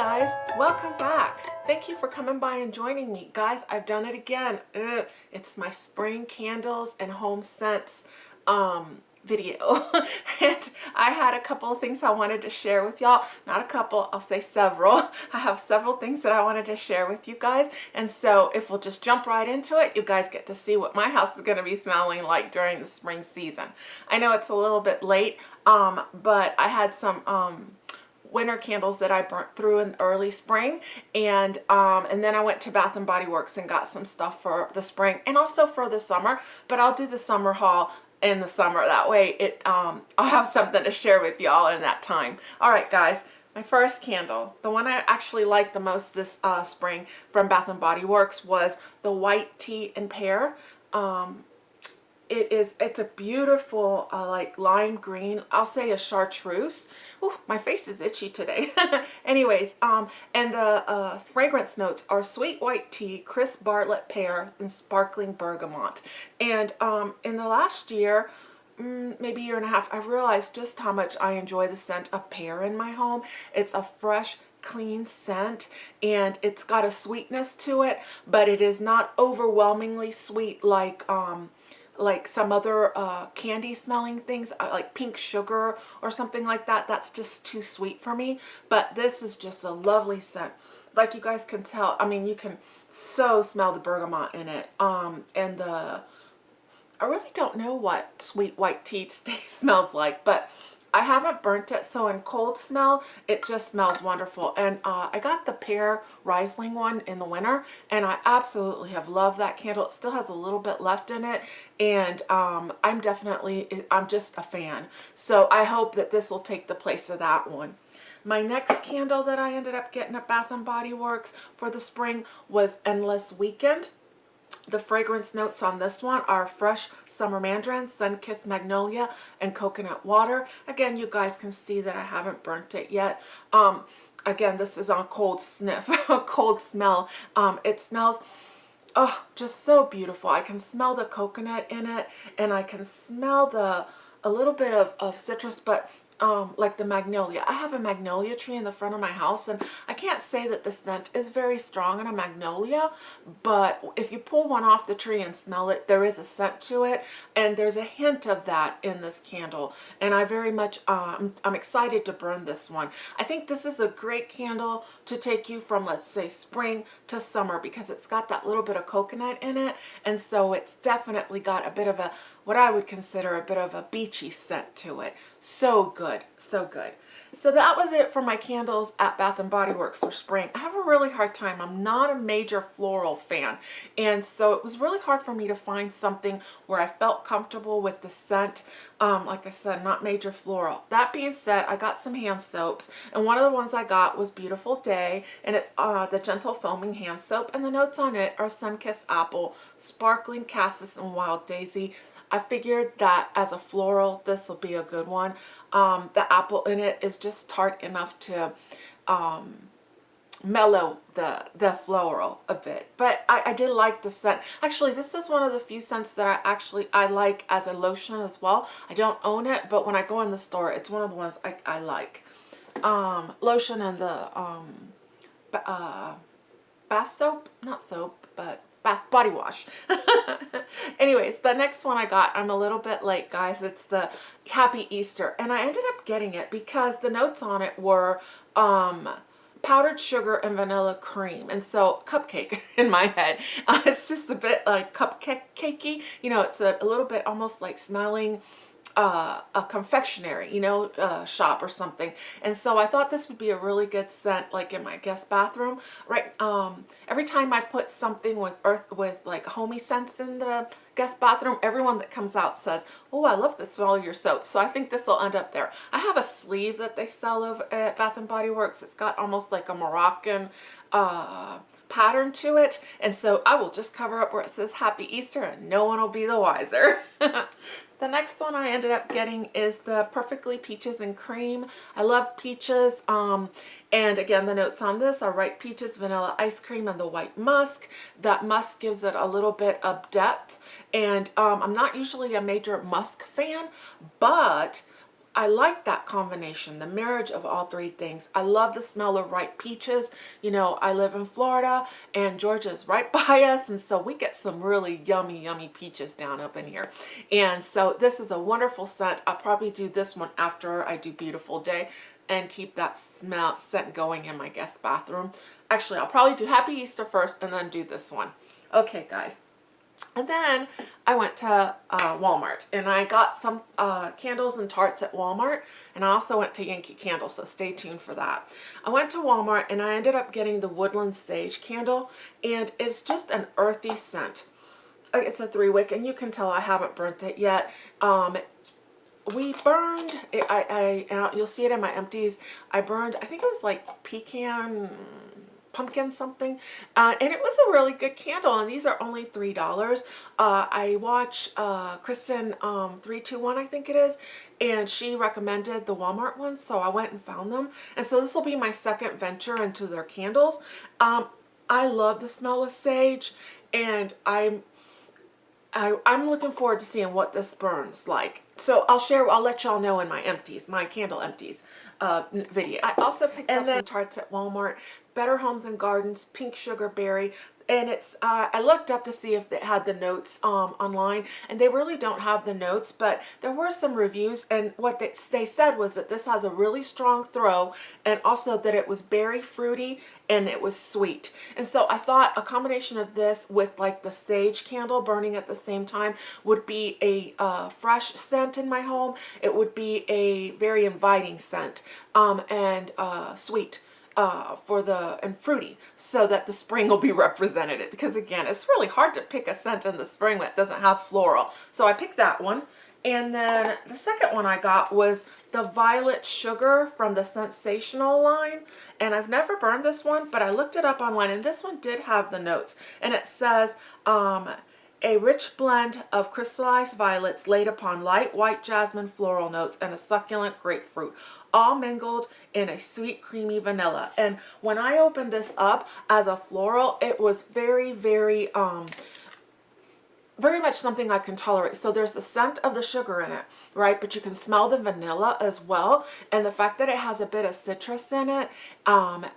guys, welcome back. Thank you for coming by and joining me. Guys, I've done it again. It's my spring candles and home scents video. And I had a couple of things I wanted to share with y'all. Not a couple, I'll say several. I have several things that I wanted to share with you guys. And so if we'll just jump right into it, you guys get to see what my house is going to be smelling like during the spring season. I know it's a little bit late, but I had some winter candles that I burnt through in early spring, and then I went to Bath and Body Works and got some stuff for the spring and also for the summer, but I'll do the summer haul in the summer. That way I'll have something to share with y'all in that time. All right, guys, my first candle, the one I actually liked the most this spring from Bath and Body Works, was the white tea and pear. It's a beautiful like lime green, I'll say a chartreuse. Ooh, my face is itchy today. Anyways, and the fragrance notes are sweet white tea, crisp bartlett pear, and sparkling bergamot. And in the last year, maybe year and a half, I realized just how much I enjoy the scent of pear in my home. It's a fresh, clean scent, and it's got a sweetness to it, but it is not overwhelmingly sweet like some other candy smelling things, like pink sugar or something like that. That's just too sweet for me. But this is just a lovely scent. Like you guys can tell, I mean, you can so smell the bergamot in it. And I really don't know what sweet white tea smells like, but I haven't burnt it, so in cold smell, it just smells wonderful. And I got the pear Riesling one in the winter, and I absolutely have loved that candle. It still has a little bit left in it, and I'm just a fan. So I hope that this will take the place of that one. My next candle that I ended up getting at Bath and Body Works for the spring was Endless Weekend. The fragrance notes on this one are fresh summer mandarin, sun-kissed magnolia, and coconut water. Again, you guys can see that I haven't burnt it yet. Again, this is on cold sniff, a cold smell. It smells just so beautiful. I can smell the coconut in it, and I can smell a little bit of citrus, but like the magnolia. I have a magnolia tree in the front of my house, and I can't say that the scent is very strong in a magnolia, but if you pull one off the tree and smell it, there is a scent to it, and there's a hint of that in this candle, and I very much I'm excited to burn this one. I think this is a great candle to take you from, let's say, spring to summer, because it's got that little bit of coconut in it, and so it's definitely got a bit of what I would consider a bit of a beachy scent to it. So good, so good. So that was it for my candles at Bath and Body Works for spring. I have a really hard time. I'm not a major floral fan, and so it was really hard for me to find something where I felt comfortable with the scent. Like I said, not major floral. That being said, I got some hand soaps, and one of the ones I got was Beautiful Day, and it's the Gentle Foaming Hand Soap, and the notes on it are Sun-Kissed Apple, Sparkling Cassis, and Wild Daisy. I figured that as a floral, this will be a good one. The apple in it is just tart enough to mellow the floral a bit. But I did like the scent. Actually, this is one of the few scents that I like as a lotion as well. I don't own it, but when I go in the store, it's one of the ones I like. Lotion and the bath soap, not soap, but body wash. Anyways, the next one I got, I'm a little bit late, guys. It's the Happy Easter, and I ended up getting it because the notes on it were powdered sugar and vanilla cream, and so cupcake in my head. It's just a bit like cupcakey, you know. It's a little bit almost like smelling a confectionery, you know, shop or something. And so I thought this would be a really good scent, like in my guest bathroom, right? Every time I put something with like homey scents in the guest bathroom, everyone that comes out says, "Oh, I love the smell of your soap." So I think this will end up there. I have a sleeve that they sell over at Bath and Body Works. It's got almost like a Moroccan pattern to it, and so I will just cover up where it says Happy Easter, and no one will be the wiser. The next one I ended up getting is the Perfectly Peaches and Cream. I love peaches, and again, the notes on this are ripe peaches, vanilla ice cream, and the white musk. That musk gives it a little bit of depth, and I'm not usually a major musk fan, but I like that combination, the marriage of all three things. I love the smell of ripe peaches. You know, I live in Florida and Georgia's right by us, and so we get some really yummy, yummy peaches down up in here. And so this is a wonderful scent. I'll probably do this one after I do Beautiful Day and keep that scent going in my guest bathroom. Actually, I'll probably do Happy Easter first and then do this one. Okay, guys. And then I went to Walmart and I got some candles and tarts at Walmart, and I also went to Yankee Candle, so stay tuned for that. I went to Walmart and I ended up getting the Woodland Sage candle, and it's just an earthy scent. It's a 3-wick, and you can tell I haven't burnt it yet. We burned, and you'll see it in my empties, I burned, I think it was like pecan, pumpkin something, and it was a really good candle, and these are only $3. I watch Kristen 321, I think it is, and she recommended the Walmart ones, so I went and found them, and so this will be my second venture into their candles. I love the smell of sage, and I'm looking forward to seeing what this burns like. So I'll let y'all know in my empties, my candle empties video. I also picked up some tarts at Walmart, Better Homes and Gardens, Pink Sugar Berry, and it's, I looked up to see if it had the notes online, and they really don't have the notes, but there were some reviews, and what they said was that this has a really strong throw, and also that it was berry fruity, and it was sweet. And so I thought a combination of this with like the sage candle burning at the same time would be a fresh scent in my home. It would be a very inviting scent, and sweet. And fruity, so that the spring will be represented, because again, it's really hard to pick a scent in the spring that doesn't have floral. So I picked that one. And then the second one I got was the Violet Sugar from the ScenSationals line. And I've never burned this one, but I looked it up online, and this one did have the notes. And it says, a rich blend of crystallized violets laid upon light white jasmine floral notes and a succulent grapefruit, all mingled in a sweet creamy vanilla. And when I opened this up as a floral, it was very, very much something I can tolerate. So there's the scent of the sugar in it, right? But you can smell the vanilla as well. And the fact that it has a bit of citrus in it, I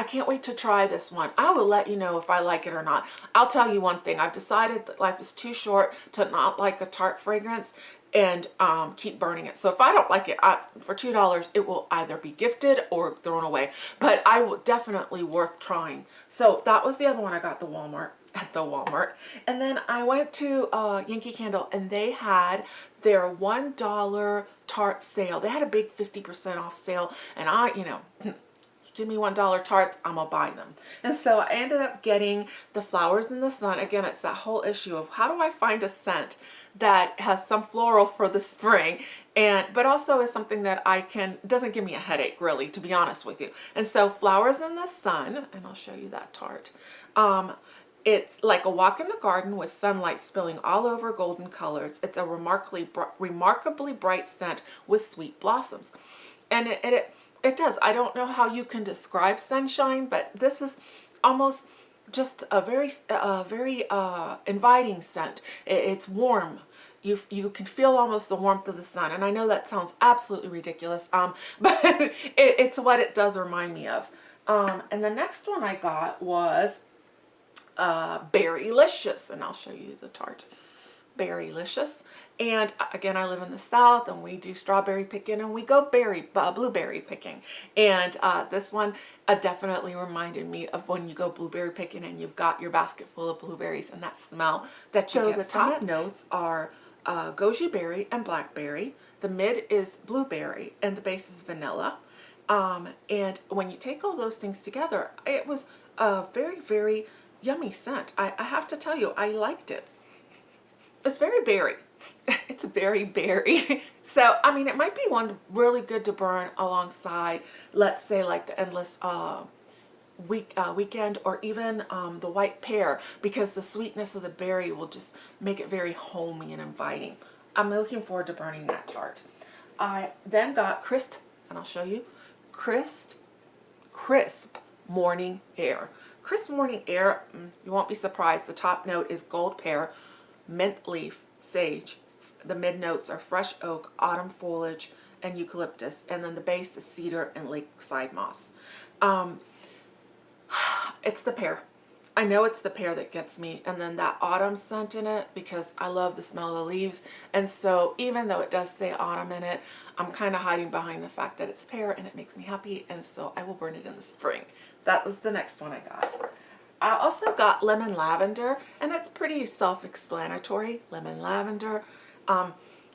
can't wait to try this one. I will let you know if I like it or not. I'll tell you one thing. I've decided that life is too short to not like a tart fragrance and keep burning it. So if I don't like it, for $2, it will either be gifted or thrown away. But I will definitely worth trying. So that was the other one I got at the Walmart. And then I went to Yankee Candle, and they had their $1 tart sale. They had a big 50% off sale, and give me $1 tarts, I'm gonna buy them. And so I ended up getting the Flowers in the Sun. Again, it's that whole issue of how do I find a scent that has some floral for the spring, but also is something that doesn't give me a headache, really, to be honest with you. And so Flowers in the Sun, and I'll show you that tart. It's like a walk in the garden with sunlight spilling all over golden colors. It's a remarkably bright scent with sweet blossoms. And it does. I don't know how you can describe sunshine, but this is almost just a very inviting scent. It's warm. You can feel almost the warmth of the sun. And I know that sounds absolutely ridiculous, but it's what it does remind me of. And the next one I got was Berrylicious, and I'll show you the tart. Berrylicious. And again, I live in the South, and we do strawberry picking, and we go blueberry picking. And this one definitely reminded me of when you go blueberry picking and you've got your basket full of blueberries and that smell that you get. So the top notes are goji berry and blackberry. The mid is blueberry, and the base is vanilla. And when you take all those things together, it was a very, very yummy scent. I have to tell you, I liked it. It's very berry. It's very berry. So, I mean, it might be one really good to burn alongside, let's say, like the Endless Weekend, or even the White Pear, because the sweetness of the berry will just make it very homey and inviting. I'm looking forward to burning that tart. I then got crisp, and I'll show you, crisp Morning Air. Crisp Morning Air, you won't be surprised, the top note is gold pear, mint leaf, sage, the mid notes are fresh oak, autumn foliage, and eucalyptus. And then the base is cedar and lakeside moss. It's the pear. I know it's the pear that gets me, and then that autumn scent in it, because I love the smell of the leaves. And so even though it does say autumn in it, I'm kind of hiding behind the fact that it's pear and it makes me happy, and so I will burn it in the spring. That was the next one I got. I also got lemon lavender, and it's pretty self-explanatory. Lemon lavender.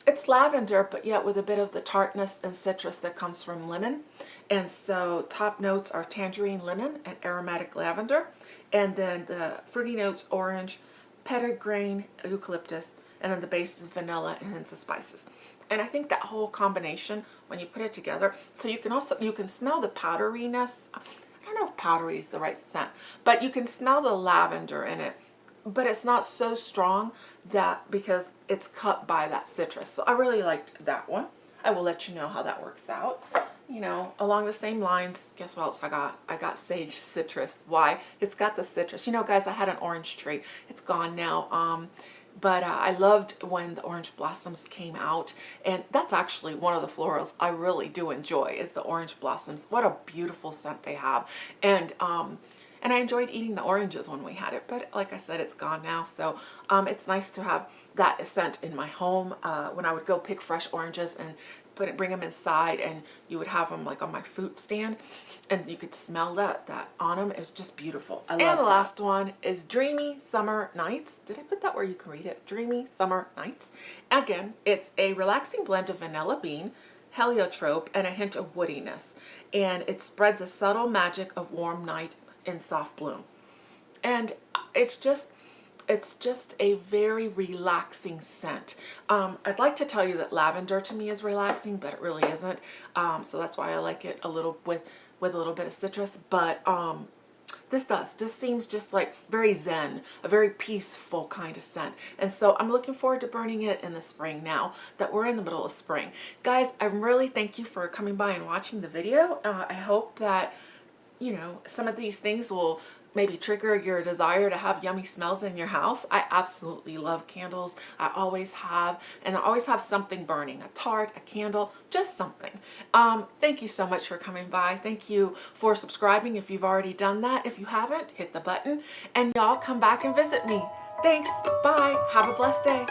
It's lavender, but yet with a bit of the tartness and citrus that comes from lemon. And so top notes are tangerine, lemon, and aromatic lavender. And then the fruity notes, orange, petitgrain, eucalyptus, and then the base is vanilla and hints of spices. And I think that whole combination, when you put it together, so you can smell the powderiness. I don't know if powdery is the right scent, but you can smell the lavender in it. But it's not so strong that because it's cut by that citrus. So I really liked that one. I will let you know how that works out. You know, along the same lines, guess what else I got? I got sage citrus. Why? It's got the citrus. You know, guys, I had an orange tree. It's gone now. But I loved when the orange blossoms came out. And that's actually one of the florals I really do enjoy is the orange blossoms. What a beautiful scent they have. And I enjoyed eating the oranges when we had it, but like I said, it's gone now. So it's nice to have that scent in my home when I would go pick fresh oranges and bring them inside, and you would have them like on my fruit stand, and you could smell that on them. It was just beautiful. I love that. And the last one is Dreamy Summer Nights. Did I put that where you can read it? Dreamy Summer Nights. Again, it's a relaxing blend of vanilla bean, heliotrope, and a hint of woodiness, and it spreads a subtle magic of warm night in soft bloom. And it's just a very relaxing scent. I'd like to tell you that lavender to me is relaxing, but it really isn't. So that's why I like it a little with a little bit of citrus. But this seems just like very zen, a very peaceful kind of scent. And so I'm looking forward to burning it in the spring now that we're in the middle of spring. Guys, I really thank you for coming by and watching the video. I hope that, you know, some of these things will maybe trigger your desire to have yummy smells in your house. I absolutely love candles. I always have, and I always have something burning, a tart, a candle, just something. Thank you so much for coming by. Thank you for subscribing if you've already done that. If you haven't, hit the button, and y'all come back and visit me. Thanks. Bye. Have a blessed day.